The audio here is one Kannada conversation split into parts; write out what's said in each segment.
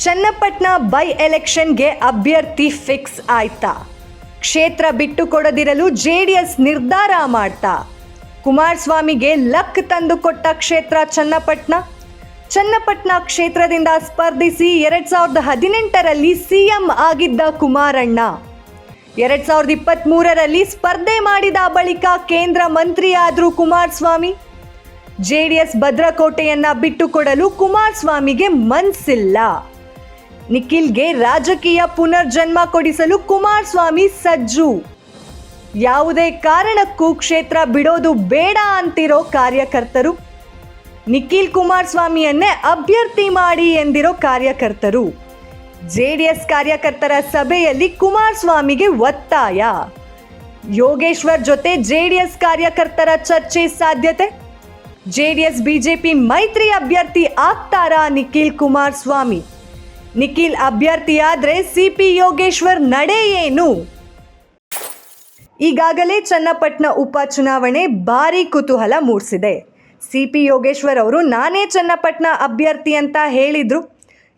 ಚನ್ನಪಟ್ಟಣ ಬೈ ಎಲೆಕ್ಷನ್ಗೆ ಅಭ್ಯರ್ಥಿ ಫಿಕ್ಸ್ ಆಯ್ತಾ? ಕ್ಷೇತ್ರ ಬಿಟ್ಟು ಕೊಡದಿರಲು ಜೆಡಿಎಸ್ ನಿರ್ಧಾರ ಮಾಡ್ತಾ? ಕುಮಾರಸ್ವಾಮಿಗೆ ಲಕ್ ತಂದು ಕೊಟ್ಟ ಕ್ಷೇತ್ರ ಚನ್ನಪಟ್ಟಣ. ಚನ್ನಪಟ್ಟಣ ಕ್ಷೇತ್ರದಿಂದ ಸ್ಪರ್ಧಿಸಿ 2018ರಲ್ಲಿ ಸಿಎಂ ಆಗಿದ್ದ ಕುಮಾರಣ್ಣ 2023ರಲ್ಲಿ ಸ್ಪರ್ಧೆ ಮಾಡಿದ ಬಳಿಕ ಕೇಂದ್ರ ಮಂತ್ರಿಯಾದ್ರು ಕುಮಾರಸ್ವಾಮಿ. ಜೆಡಿಎಸ್ ಭದ್ರಕೋಟೆಯನ್ನ ಬಿಟ್ಟುಕೊಡಲು ಕುಮಾರಸ್ವಾಮಿಗೆ ಮನಸ್ಸಿಲ್ಲ. ನಿಖಿಲ್ಗೆ ರಾಜಕೀಯ ಪುನರ್ಜನ್ಮ ಕೊಡಿಸಲು ಕುಮಾರಸ್ವಾಮಿ ಸಜ್ಜು. ಯಾವುದೇ ಕಾರಣಕ್ಕೂ ಕ್ಷೇತ್ರ ಬಿಡೋದು ಬೇಡ ಅಂತಿರೋ ಕಾರ್ಯಕರ್ತರು, ನಿಖಿಲ್ ಕುಮಾರಸ್ವಾಮಿಯನ್ನೇ ಅಭ್ಯರ್ಥಿ ಮಾಡಿ ಎಂದಿರೋ ಕಾರ್ಯಕರ್ತರು. ಜೆಡಿಎಸ್ ಕಾರ್ಯಕರ್ತರ ಸಭೆಯಲ್ಲಿ ಕುಮಾರಸ್ವಾಮಿಗೆ ಒತ್ತಾಯ. ಯೋಗೇಶ್ವರ್ ಜೊತೆ ಜೆಡಿಎಸ್ ಕಾರ್ಯಕರ್ತರ ಚರ್ಚೆ ಸಾಧ್ಯತೆ. ಜೆಡಿಎಸ್ ಬಿಜೆಪಿ ಮೈತ್ರಿ ಅಭ್ಯರ್ಥಿ ಆಗ್ತಾರಾ ನಿಖಿಲ್ ಕುಮಾರಸ್ವಾಮಿ? ನಿಖಿಲ್ ಅಭ್ಯರ್ಥಿಯಾದ್ರೆ ಸಿಪಿ ಯೋಗೇಶ್ವರ್ ನಡೆ ಏನು? ಈಗಾಗಲೇ ಚನ್ನಪಟ್ಟಣ ಉಪಚುನಾವಣೆ ಭಾರೀ ಕುತೂಹಲ ಮೂಡಿಸಿದೆ. ಸಿಪಿ ಯೋಗೇಶ್ವರ್ ಅವರು ನಾನೇ ಚನ್ನಪಟ್ಟಣ ಅಭ್ಯರ್ಥಿ ಅಂತ ಹೇಳಿದ್ರು.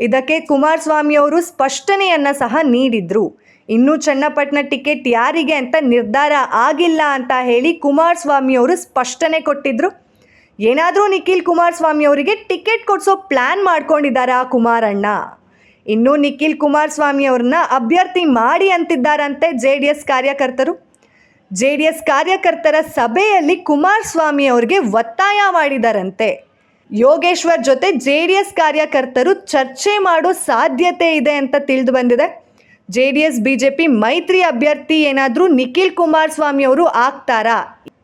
ಇದಕ್ಕೆ ಕುಮಾರಸ್ವಾಮಿ ಅವರು ಸ್ಪಷ್ಟನೆಯನ್ನ ಸಹ ನೀಡಿದ್ರು. ಇನ್ನೂ ಚನ್ನಪಟ್ಟಣ ಟಿಕೆಟ್ ಯಾರಿಗೆ ಅಂತ ನಿರ್ಧಾರ ಆಗಿಲ್ಲ ಅಂತ ಹೇಳಿ ಕುಮಾರಸ್ವಾಮಿ ಅವರು ಸ್ಪಷ್ಟನೆ ಕೊಟ್ಟಿದ್ರು. ಏನಾದರೂ ನಿಖಿಲ್ ಕುಮಾರಸ್ವಾಮಿ ಅವರಿಗೆ ಟಿಕೆಟ್ ಕೊಡಿಸೋ ಪ್ಲಾನ್ ಮಾಡ್ಕೊಂಡಿದ್ದಾರಾ ಕುಮಾರಣ್ಣ? ಇನ್ನು ನಿಖಿಲ್ ಕುಮಾರಸ್ವಾಮಿ ಅವ್ರನ್ನ ಅಭ್ಯರ್ಥಿ ಮಾಡಿ ಅಂತಿದ್ದಾರಂತೆ ಜೆಡಿಎಸ್ ಕಾರ್ಯಕರ್ತರು. ಜೆಡಿಎಸ್ ಕಾರ್ಯಕರ್ತರ ಸಭೆಯಲ್ಲಿ ಕುಮಾರಸ್ವಾಮಿ ಅವರಿಗೆ ಒತ್ತಾಯ ಮಾಡಿದಾರಂತೆ. ಯೋಗೇಶ್ವರ್ ಜೊತೆ ಜೆಡಿಎಸ್ ಕಾರ್ಯಕರ್ತರು ಚರ್ಚೆ ಮಾಡೋ ಸಾಧ್ಯತೆ ಇದೆ ಅಂತ ತಿಳಿದು ಬಂದಿದೆ. ಜೆಡಿಎಸ್ ಬಿಜೆಪಿ ಮೈತ್ರಿ ಅಭ್ಯರ್ಥಿ ಏನಾದರೂ ನಿಖಿಲ್ ಕುಮಾರಸ್ವಾಮಿ ಅವರು ಆಗ್ತಾರಾ?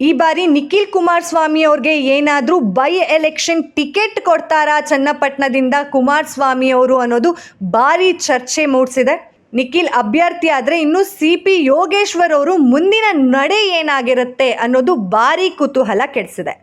ಈ ಬಾರಿ ನಿಖಿಲ್ ಕುಮಾರಸ್ವಾಮಿ ಅವ್ರಿಗೆ ಏನಾದರೂ ಬೈ ಎಲೆಕ್ಷನ್ ಟಿಕೆಟ್ ಕೊಡ್ತಾರಾ ಚನ್ನಪಟ್ಟಣದಿಂದ ಕುಮಾರಸ್ವಾಮಿ ಅವರು ಅನ್ನೋದು ಭಾರಿ ಚರ್ಚೆ ಮೂಡಿಸಿದೆ. ನಿಖಿಲ್ ಅಭ್ಯರ್ಥಿ ಆದರೆ ಇನ್ನು ಸಿಪಿ ಯೋಗೇಶ್ವರ್ ಅವರು ಮುಂದಿನ ನಡೆ ಏನಾಗಿರುತ್ತೆ ಅನ್ನೋದು ಭಾರಿ ಕುತೂಹಲ ಕೆಡಿಸಿದೆ.